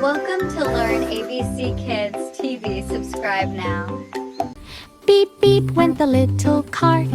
Welcome to Learn ABC Kids TV. Subscribe now. Beep, beep went the little cart,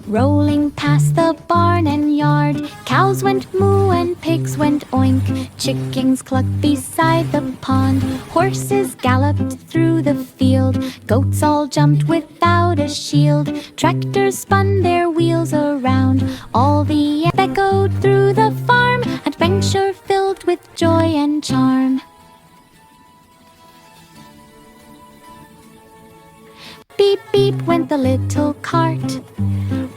rolling past the barn and yard. Cows went moo and pigs went oink. Chickens clucked beside the pond. Horses galloped through the field. Goats all jumped without a shield. Tractors spun their wheels around. All the air echoed through the farm. Adventure filled with joy and charm. Beep, beep went the little cart,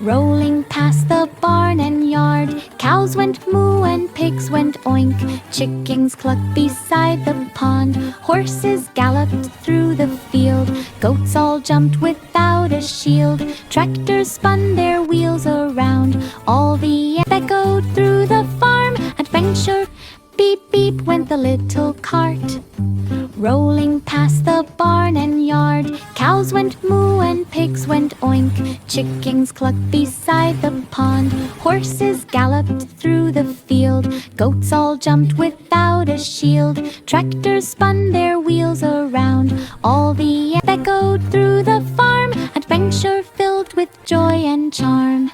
rolling past the barn and yard. Cows went moo and pigs went oink. Chickens clucked beside the pond. Horses galloped through the field. Goats all jumped without a shield. Tractors spun their wheels around. All the air echoed through the farm. Adventure. Beep, beep went the little cart, rolling past the barn and yard. Cows went moo and pigs went oink. Chickens clucked beside the pond. Horses galloped through the field. Goats all jumped without a shield. Tractors spun their wheels around. All the air echoed through the farm. Adventure filled with joy and charm.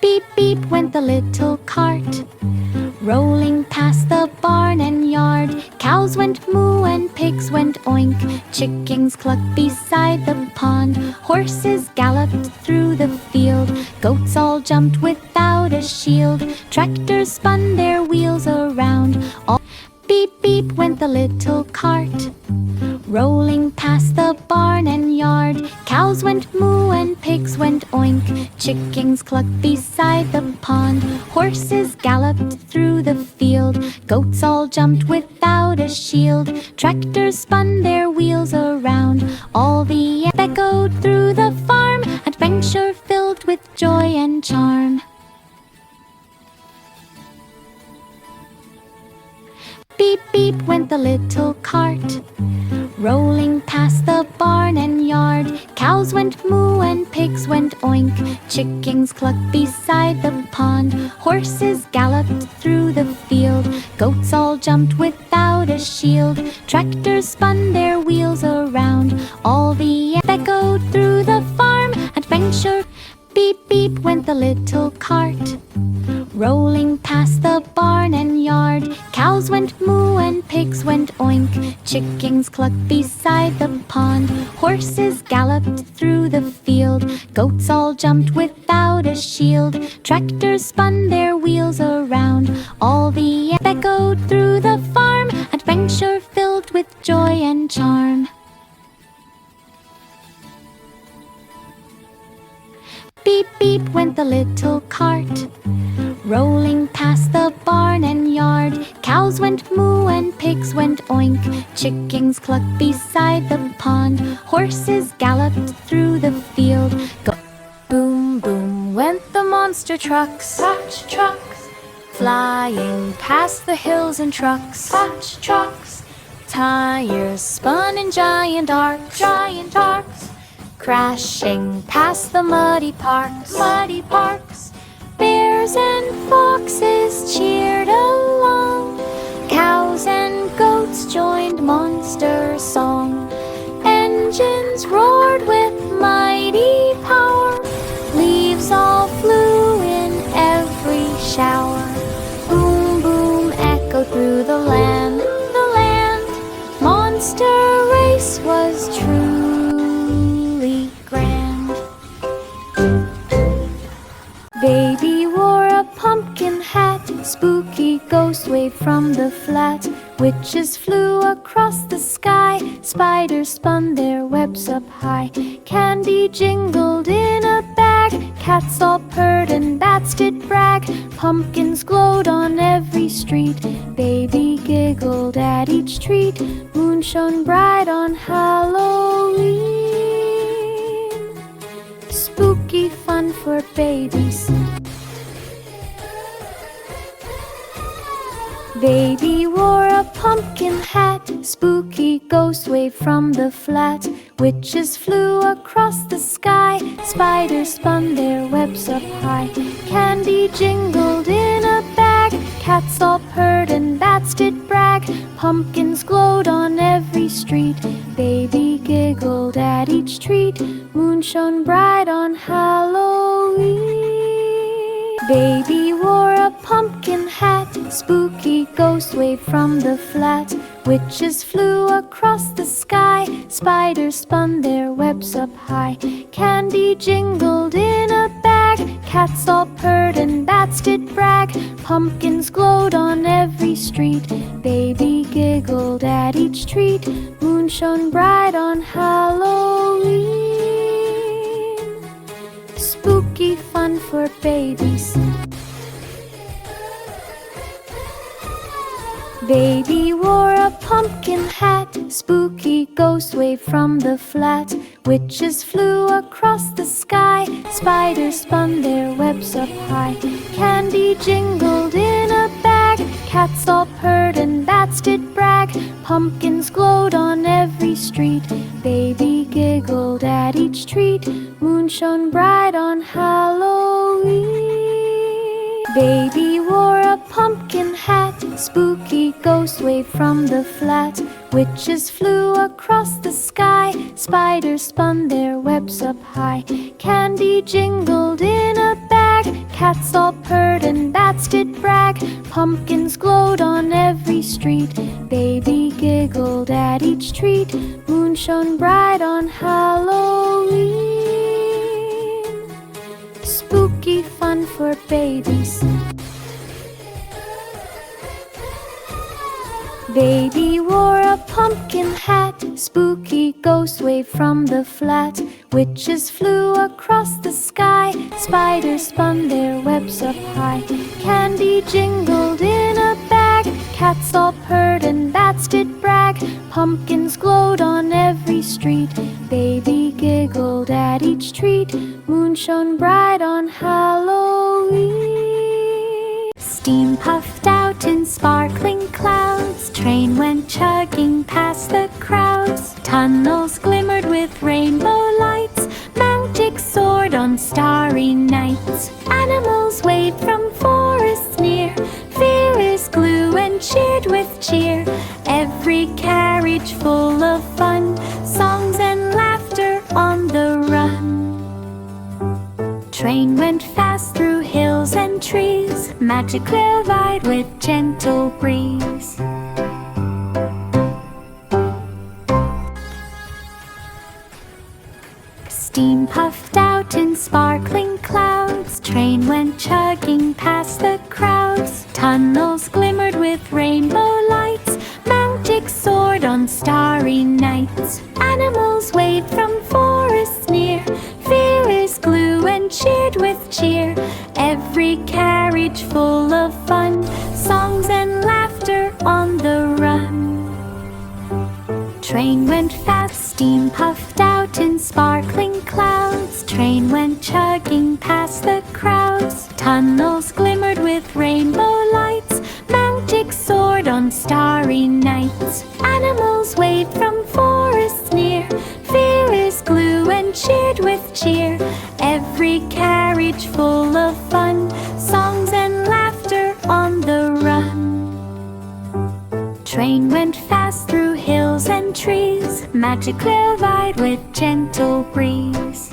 Beep, beep went the little cart, rolling past the barn and yard. Cows went moo and pigs went oink. Chickens clucked beside the pond. Horses galloped through the field. Goats all jumped without a shield. Tractors spun their wheels around. All beep, beep went the little cart, rolling past the barn and yard. Cows went moo and pigs went oink. Chickens clucked beside the pond. Horses galloped through the field. Goats all jumped without a shield. Tractors spun their wheels around. All the air echoed through the farm. Adventure filled with joy and charm. Beep, beep went the little cart, rolling past the barn and yard. Cows went moo and pigs went oink. Chickens clucked beside the pond. Horses galloped through the field. Goats all jumped without a shield. Tractors spun their wheels around. All the air echoed through the farm. Adventure. Beep, beep went the little cart, rolling past the barn and yard. Cows went moo and pigs went oink. Chickens clucked beside the pond. Horses galloped through the field. Goats all jumped without a shield. Tractors spun their wheels around. All the air echoed through the farm. Adventure filled with joy and charm. Beep, beep went the little cart, rolling past the barn and yard. Cows went moo and pigs went oink. Chickens clucked beside the pond. Horses galloped through the field. Boom, boom went the monster trucks. Watch trucks, Flying past the hills and trucks. watch trucks, Tires spun in giant arcs. giant arcs, Crashing past the muddy parks. muddy parks, Bears and foxes cheered along. Cows and goats joined monster song. Engines roared with mighty power. Leaves all flew in every shower. Boom, boom echoed through the land. The land. Monster race was truly grand. Baby wore a pumpkin hat. Spooky ghost waved from the flat. Witches flew across the sky. Spiders spun their webs up high. Candy jingled in a bag. Cats all purred and bats did brag. Pumpkins glowed on every street. Baby giggled at each treat. Moon shone bright on Halloween. Spooky fun for babies. Baby wore a pumpkin hat. Spooky ghost waved from the flat. Witches flew across the sky. Spiders spun their webs up high. Candy jingled in a cats all purred and bats did brag. Pumpkins glowed on every street. Baby giggled at each treat. Moon shone bright on Halloween. Baby wore a pumpkin hat. Spooky ghosts waved from the flat. Witches flew across the sky. Spiders spun their webs up high. Candy jingled in a bag. Cats all purred and bats did brag. Pumpkins glowed on every street. Baby giggled at each treat. Moon shone bright on Halloween. Spooky fun for babies. Baby wore a pumpkin hat. Spooky ghosts waved from the flat. Witches flew across the sky. Spiders spun their webs up high. Candy jingled in a bag. Cats all purred and bats did brag. Pumpkins glowed on every street. Baby giggled at each treat. Moon shone bright on Halloween. Baby wore a pumpkin hat. Spooky ghosts waved from the flat. Witches flew across the sky. Spiders spun their webs up high. Candy jingled in a bag. Cats all purred and bats did brag. Pumpkins glowed on every street. Baby giggled at each treat. Moon shone bright on Halloween. Spooky fun for babies. Baby wore a pumpkin hat. Spooky ghosts waved from the flat. Witches flew across the sky. Spiders spun their webs up high. Candy jingled in a bag. Cats all purred and bats did brag. Pumpkins glowed on every street. Baby giggled at each treat. Moon shone bright on Halloween. Steam puffed out in sparkling clouds. Train went chugging past the crowds. Tunnels glimmered with rainbow lights. Magic soared on starry nights. Animals waved from forests near. Fearers glue and cheered with cheer. Every carriage full of fun. Songs and laughter on the run. Train went fast through hills and trees. Magic clear-eyed with gentle breeze. Steam puffed out in sparkling clouds. Train went chugging past the crowds. Tunnels glimmered with rainbow lights. Magic soared on starry nights. Animals waved from forests near. Fearers glue and cheered with cheer. Every carriage full of fun. Songs and laughter on the run. Train went fast, steam puffed out in sparkling clouds. Train went chugging past the crowds. Tunnels glimmered with rainbow lights. Magic soared on starry nights. Animals waved from forests near. Fearers glue and cheered with cheer. Every carriage full of fun. Songs and laughter on the run. Train went fast through hills and trees. Magic clear-eyed with gentle breeze.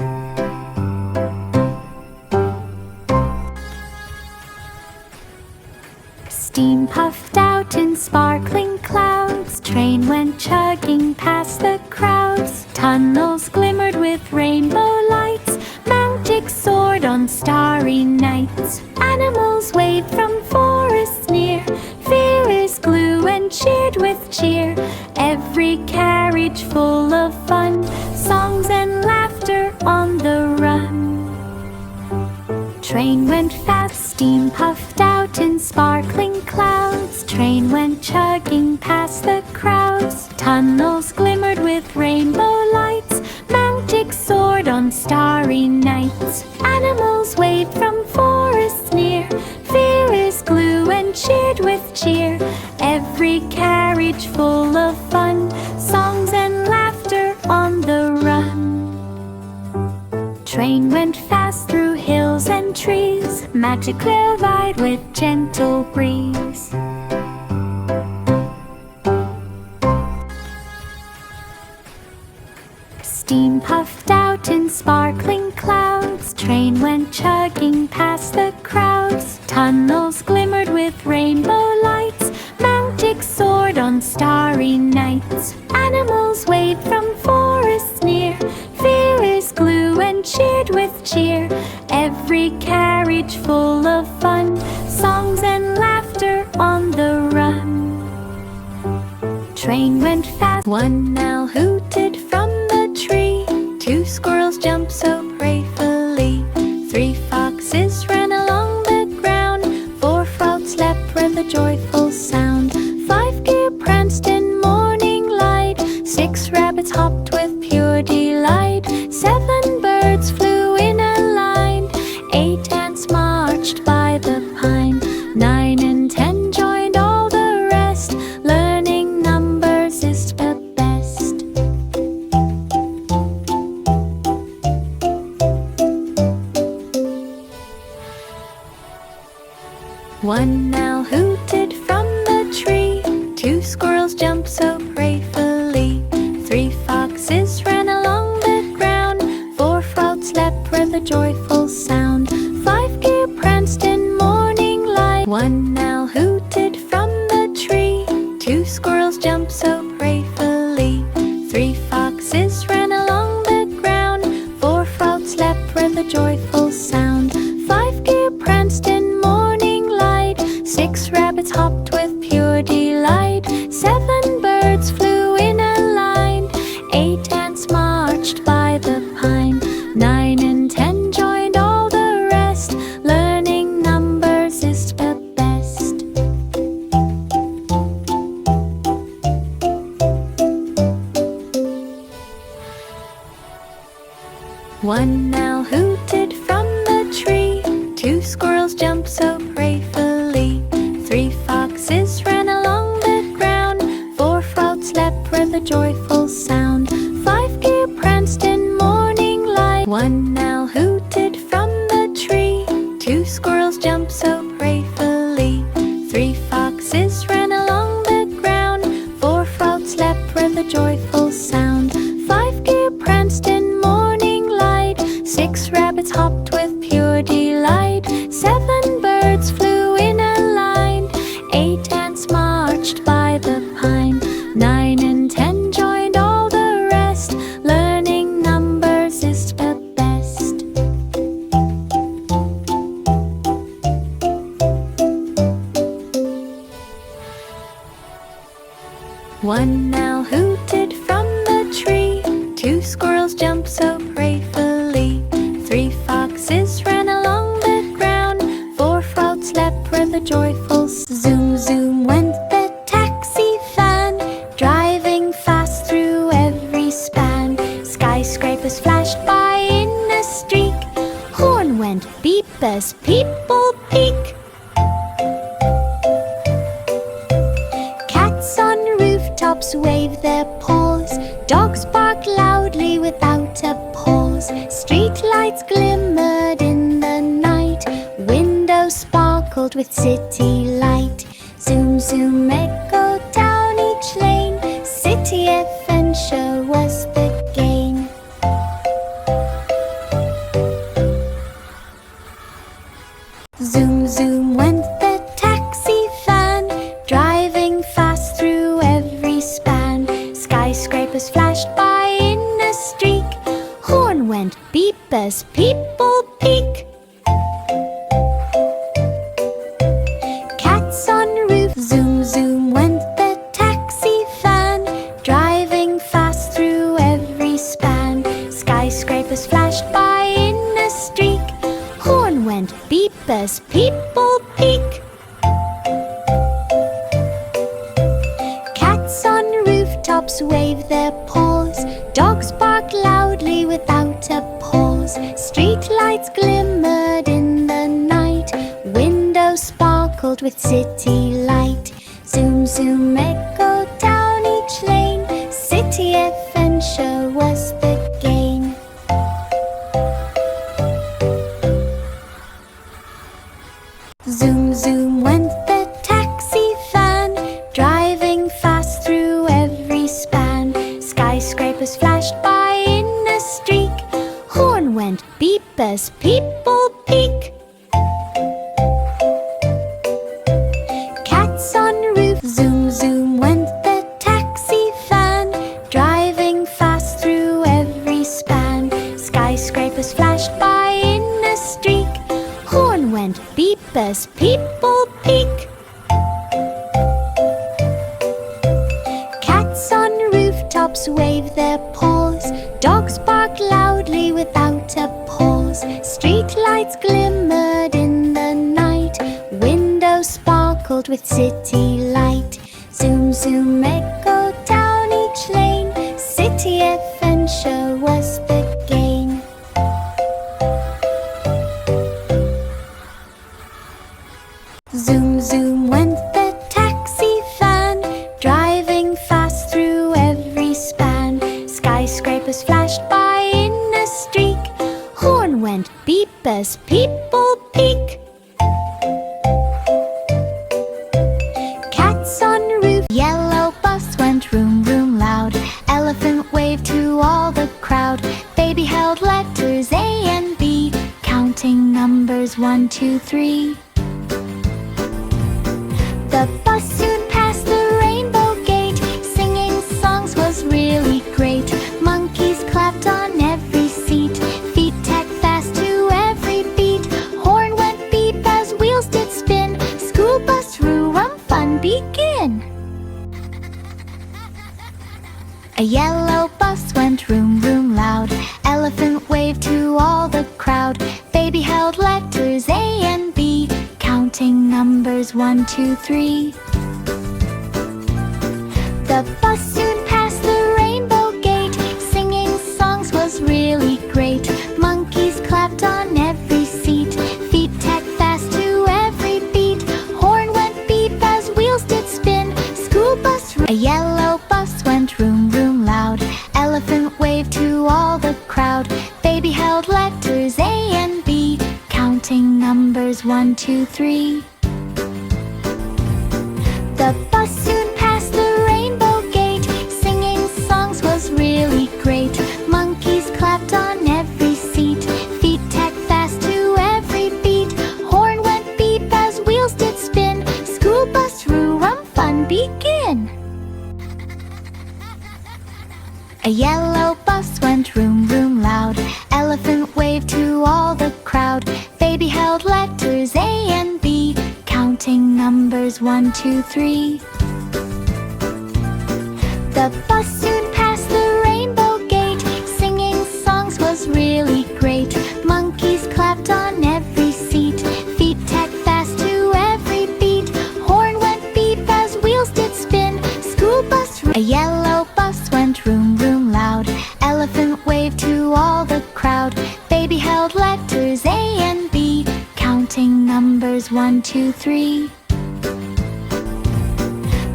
Steam puffed out in sparkling clouds. Train went chugging past the crowds. Tunnels glimmered with rainbow lights. Magic soared on starry nights. Animals waved from forests near. Fearers glue and cheered with cheer. Every carriage full of fun. Songs and laughter on the run. Train went fast, steam puffed out in sparkling clouds. Train went chugging past the crowds. Tunnels glimmered with rainbow lights. Magic soared on starry nights. Animals waved from forests near. Fearers glue and cheered with cheer. Every carriage full of fun. Songs and laughter on the run. Train went fast through hills and trees. Magic clear-eyed with gentle breeze. Steam puffed out in sparkling clouds. Train went chugging past the crowds. Tunnels glimmered with rainbow lights. Magic soared on starry nights. Animals waved from forests near. Fearers glue and cheered with cheer. Every carriage full of fun. Songs and laughter on the run. Train went fast. One owl hooted from the tree. 2 squirrels jumped so playfully. 3 foxes ran along the ground. 4 frogs leapt with a joyful sound. 5 deer pranced in morning light. 6 rabbits hopped with pure delight. 7 birds flew in a line. 8 ants marched by the pine. 9 and 10 joined all the rest. Learning numbers is the best. One owl hooted from the tree. 2 squirrels jumped so playfully. 3 foxes ran along the ground. 4 frogs leapt with a joyful sound. 5 deer pranced in morning light. One owl hooted from the tree. 2 squirrels jumped so playfully. 3 foxes ran along the ground. 4 frogs leapt with a joyful sound. 5 deer pranced in morning light. 6 rabbits hopped with pure delight. 7 birds flew in a line. 8 ants marched by the pine. 9 and 10 joined all the rest. Learning numbers is the best. One owl hooted from the tree. 2 squirrels jumped so playfully. 3 foxes ran along the ground. 4 frogs leapt with a joyful sound. 5 deer pranced in morning light. One owl hooted from the tree. 2 squirrels jumped so playfully. 3 foxes ran along the ground. 4 frogs leapt with a joyful sound. 5 deer pranced in morning light. 6 rabbits hopped with pure delight. 7 birds flew in a line. 8 ants marched by the pine. 9 and 10 joined all the rest. Learning numbers is the best. One owl hooted from the tree. 2 squirrels jumped so playfully. 3 foxes ran along the ground. 4 frogs leapt with a joyful zoom, zoom went the taxi van, driving fast through every span. Skyscrapers flashed by in a streak. Horn went beep as people peek. Cats on rooftops wave their paws. Dogs bark loudly without a pause. Street lights glimmered in the night. Windows sparkled with city light. Zoom, zoom, echo down each lane. City adventure was the gain. Zoom, zoom went the taxi van, driving fast through every span. Skyscrapers flashed by in a streak. Horn went beep as people peek. Cats on roof, zoom, zoom went the taxi van, driving fast through every span. Skyscrapers flashed by in a streak. Horn went beep as people peek. Cats on rooftops wave their paws. Dogs bark loudly without a pause. Street lights glimmered in the night. Windows sparkled with city light. Zoom, zoom, echo down each lane. City adventure was the gain. Zoom, zoom went the taxi van, driving fast through every span. Skyscrapers flashed by in a streak, horn went beep as people peek. Cats on roof, zoom zoom went the taxi van, driving fast through every span. Skyscrapers flashed by in a streak, horn went beep as people peek. Cats on rooftops wave their paws, dogs bark loudly without a pause. Street lights glimmered in the night, windows sparkled with city light. Zoom zoom echoed down each lane, city adventure was the gain. Zoom zoom went the taxi van, driving fast through every span. Skyscrapers flashed by in a streak, horn went beep as people peek. Cats on roof, yellow bus went room room loud. Elephant waved to all the crowd. Baby held letters A and B, counting numbers 1, 2, 3. The bus soon passed the rainbow gate, singing songs was really great. Monkeys clapped on every seat, feet tacked fast to every beat. Horn went beep as wheels did spin, school bus rum fun begin. A yellow bus went room room loud. Elephant waved to all the crowd. Baby held letters A and B, counting numbers 1, 2, 3. The bus soon passed the rainbow gate, singing songs was really great. Monkeys clapped on every seat, feet tacked fast to every beat. Horn went beep as wheels did spin, school bus a yellow bus went room room loud. Elephant waved to all the crowd. Baby held letters A and B, counting numbers 1, 2, 3. The bus soon passed the rainbow gate, singing songs was really great. Monkeys clapped on every seat, feet tacked fast to every beat. Horn went beep as wheels did spin, school bus rum fun begin. A yellow bus went room room loud. Elephant waved to all the crowd. Baby held letters A and B, counting numbers 1, 2, 3. The bus soon passed the rainbow gate, singing songs was really great. Monkeys clapped on every seat, feet tacked fast to every beat. Horn went beep as wheels did spin, school bus a yellow bus went room room loud. Elephant waved to all the crowd. Baby held letters A and B, counting numbers 1, 2, 3.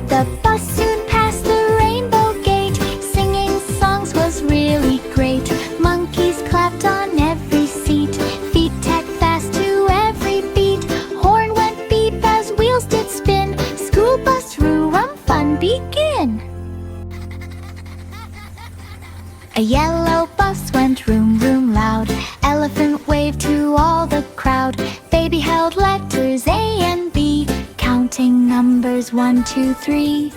The bus soon passed the rainbow gate, singing songs was really great. Monkeys clapped on every seat, feet tacked fast to every beat. Horn went beep as wheels did spin, school bus rum fun begin. A yellow bus went room room loud. Elephant waved to all the crowd. Baby held letters A and B, counting numbers 1, 2, 3.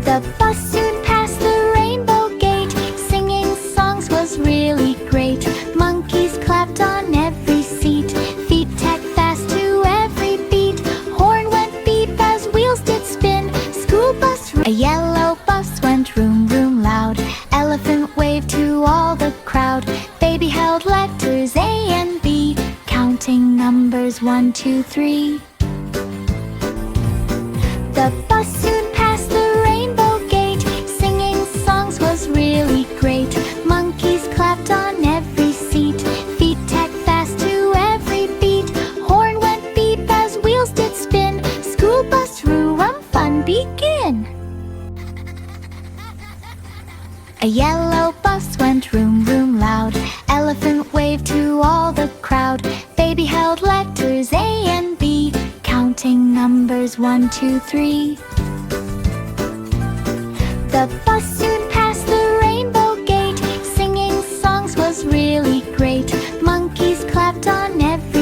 The bus soon passed the rainbow gate, singing songs was really great. Monkeys clapped on every seat, feet tacked fast to every beat. Horn went beep as wheels did spin, school bus a yellow bus went room room loud. Elephant waved to all the crowd. Baby held letters A and B, counting numbers 1, 2, 3. The bus soon passed the rainbow gate, singing songs was really great. Monkeys clapped on every seat, feet tacked fast to every beat. Horn went beep as wheels did spin, school bus rum fun begin. A yellow bus went room room loud. Elephant waved to all the crowd. Baby held letters A numbers 1, 2, 3. The bus soon passed the rainbow gate. Singing songs was really great. Monkeys clapped on every